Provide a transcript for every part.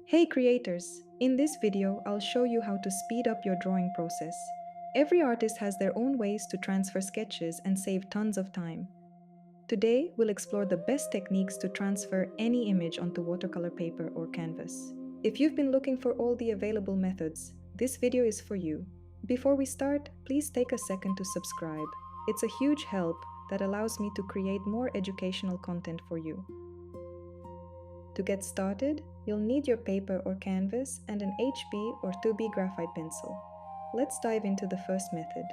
Hey creators! In this video, I'll show you how to speed up your drawing process. Every artist has their own ways to transfer sketches and save tons of time. Today, we'll explore the best techniques to transfer any image onto watercolor paper or canvas. If you've been looking for all the available methods, this video is for you. Before we start, please take a second to subscribe. It's a huge help that allows me to create more educational content for you. To get started, you'll need your paper or canvas and an HB or 2B graphite pencil. Let's dive into the first method.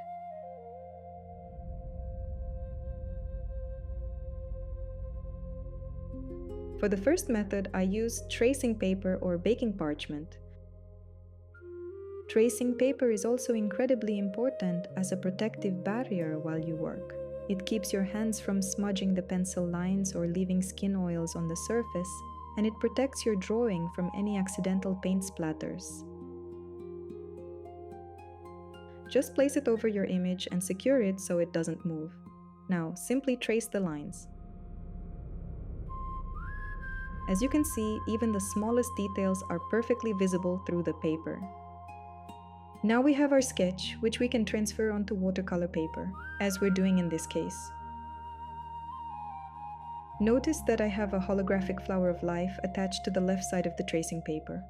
For the first method, I use tracing paper or baking parchment. Tracing paper is also incredibly important as a protective barrier while you work. It keeps your hands from smudging the pencil lines or leaving skin oils on the surface, and it protects your drawing from any accidental paint splatters. Just place it over your image and secure it so it doesn't move. Now, simply trace the lines. As you can see, even the smallest details are perfectly visible through the paper. Now we have our sketch, which we can transfer onto watercolor paper, as we're doing in this case. Notice that I have a holographic flower of life attached to the left side of the tracing paper.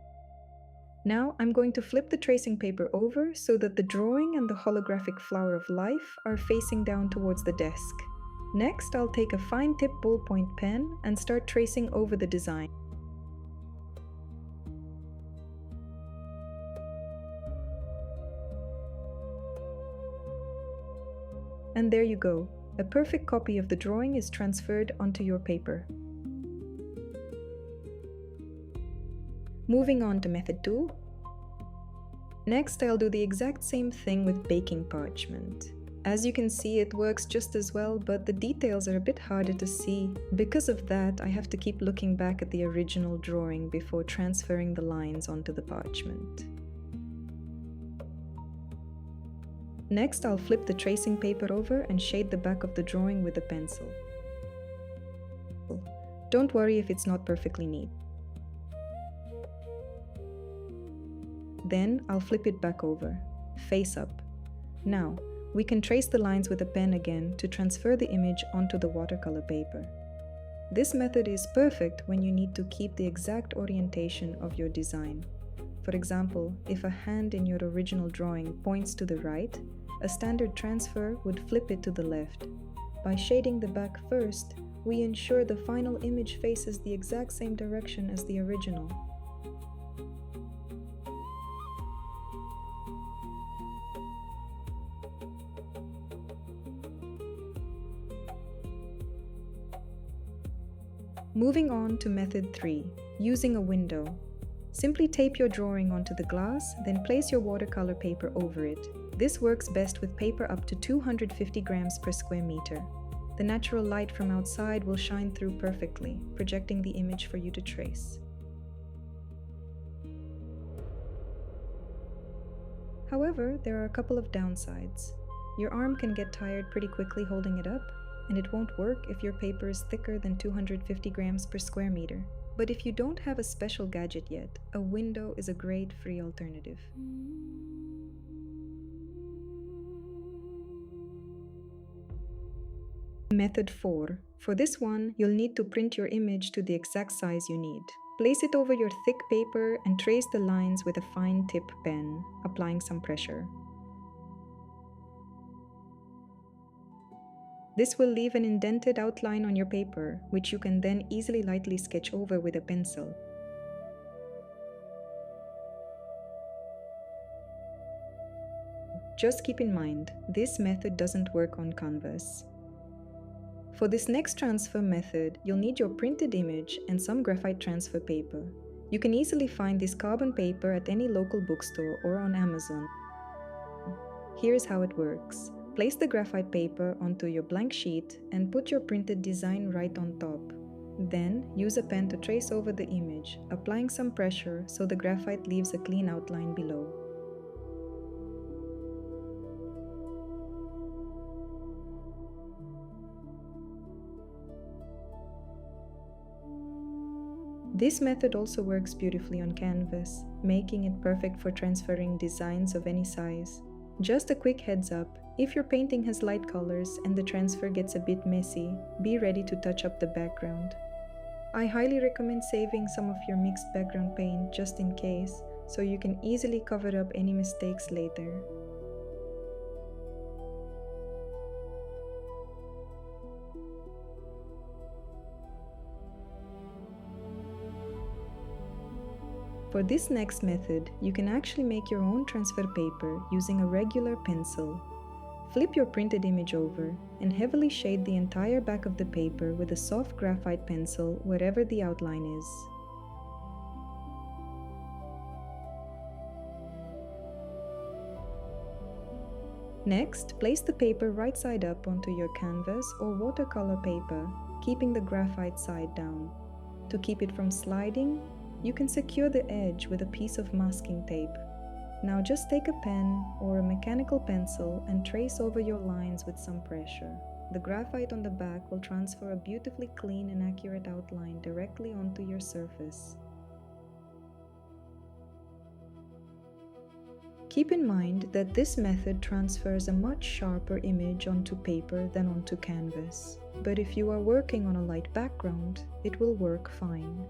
Now I'm going to flip the tracing paper over so that the drawing and the holographic flower of life are facing down towards the desk. Next, I'll take a fine tip ballpoint pen and start tracing over the design. And there you go. A perfect copy of the drawing is transferred onto your paper. Moving on to method 2. Next, I'll do the exact same thing with baking parchment. As you can see, it works just as well, but the details are a bit harder to see. Because of that, I have to keep looking back at the original drawing before transferring the lines onto the parchment. Next, I'll flip the tracing paper over and shade the back of the drawing with a pencil. Don't worry if it's not perfectly neat. Then, I'll flip it back over, face up. Now, we can trace the lines with a pen again to transfer the image onto the watercolor paper. This method is perfect when you need to keep the exact orientation of your design. For example, if a hand in your original drawing points to the right, a standard transfer would flip it to the left. By shading the back first, we ensure the final image faces the exact same direction as the original. Moving on to method 3, using a window. Simply tape your drawing onto the glass, then place your watercolor paper over it. This works best with paper up to 250 grams per square meter. The natural light from outside will shine through perfectly, projecting the image for you to trace. However, there are a couple of downsides. Your arm can get tired pretty quickly holding it up, and it won't work if your paper is thicker than 250 grams per square meter. But if you don't have a special gadget yet, a window is a great free alternative. Method 4. For this one, you'll need to print your image to the exact size you need. Place it over your thick paper and trace the lines with a fine tip pen, applying some pressure. This will leave an indented outline on your paper, which you can then easily lightly sketch over with a pencil. Just keep in mind, this method doesn't work on canvas. For this next transfer method, you'll need your printed image and some graphite transfer paper. You can easily find this carbon paper at any local bookstore or on Amazon. Here's how it works. Place the graphite paper onto your blank sheet and put your printed design right on top. Then, use a pen to trace over the image, applying some pressure so the graphite leaves a clean outline below. This method also works beautifully on canvas, making it perfect for transferring designs of any size. Just a quick heads up, if your painting has light colors and the transfer gets a bit messy, be ready to touch up the background. I highly recommend saving some of your mixed background paint just in case, so you can easily cover up any mistakes later. For this next method, you can actually make your own transfer paper using a regular pencil. Flip your printed image over and heavily shade the entire back of the paper with a soft graphite pencil wherever the outline is. Next, place the paper right side up onto your canvas or watercolor paper, keeping the graphite side down. To keep it from sliding, you can secure the edge with a piece of masking tape. Now just take a pen or a mechanical pencil and trace over your lines with some pressure. The graphite on the back will transfer a beautifully clean and accurate outline directly onto your surface. Keep in mind that this method transfers a much sharper image onto paper than onto canvas, but if you are working on a light background, it will work fine.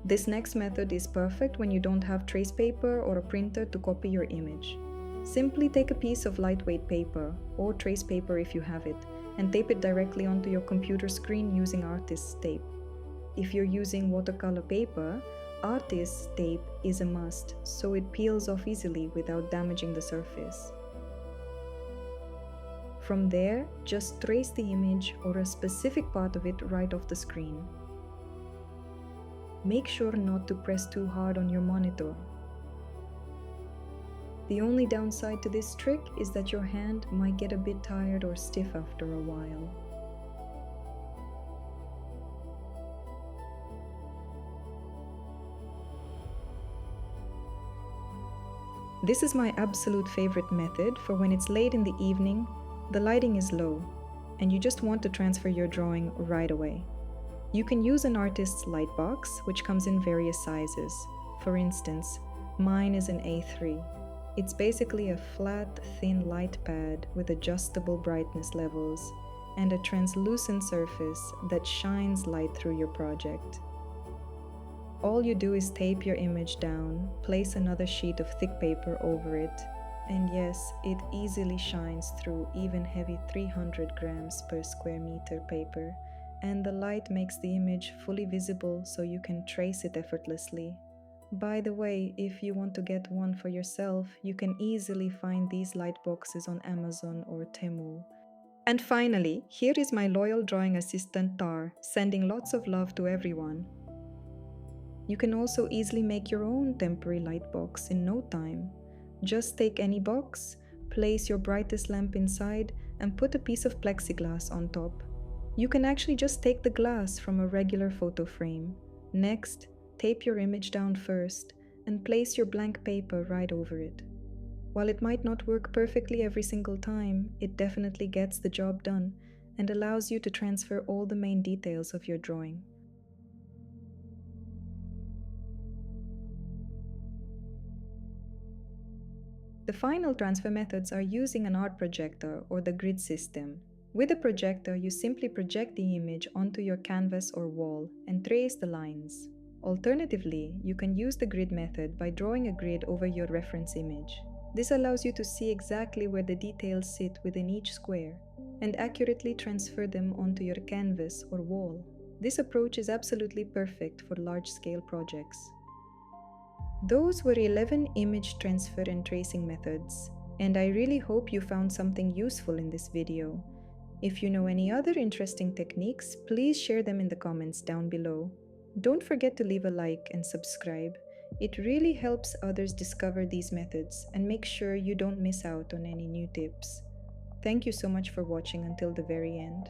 This next method is perfect when you don't have trace paper or a printer to copy your image. Simply take a piece of lightweight paper, or trace paper if you have it, and tape it directly onto your computer screen using artist's tape. If you're using watercolor paper, artist's tape is a must, so it peels off easily without damaging the surface. From there, just trace the image or a specific part of it right off the screen. Make sure not to press too hard on your monitor. The only downside to this trick is that your hand might get a bit tired or stiff after a while. This is my absolute favorite method for when it's late in the evening, the lighting is low, and you just want to transfer your drawing right away. You can use an artist's Lightbox, which comes in various sizes. For instance, mine is an A3. It's basically a flat, thin light pad with adjustable brightness levels and a translucent surface that shines light through your project. All you do is tape your image down, place another sheet of thick paper over it, and yes, it easily shines through even heavy 300 grams per square meter paper, and the light makes the image fully visible so you can trace it effortlessly. By the way, if you want to get one for yourself, you can easily find these light boxes on Amazon or Temu. And finally, here is my loyal drawing assistant Tar, sending lots of love to everyone. You can also easily make your own temporary light box in no time. Just take any box, place your brightest lamp inside, and put a piece of plexiglass on top. You can actually just take the glass from a regular photo frame. Next, tape your image down first and place your blank paper right over it. While it might not work perfectly every single time, it definitely gets the job done and allows you to transfer all the main details of your drawing. The final transfer methods are using an art projector or the grid system. With a projector, you simply project the image onto your canvas or wall and trace the lines. Alternatively, you can use the grid method by drawing a grid over your reference image. This allows you to see exactly where the details sit within each square and accurately transfer them onto your canvas or wall. This approach is absolutely perfect for large-scale projects. Those were 11 image transfer and tracing methods, and I really hope you found something useful in this video. If you know any other interesting techniques, please share them in the comments down below. Don't forget to leave a like and subscribe. It really helps others discover these methods and make sure you don't miss out on any new tips. Thank you so much for watching until the very end.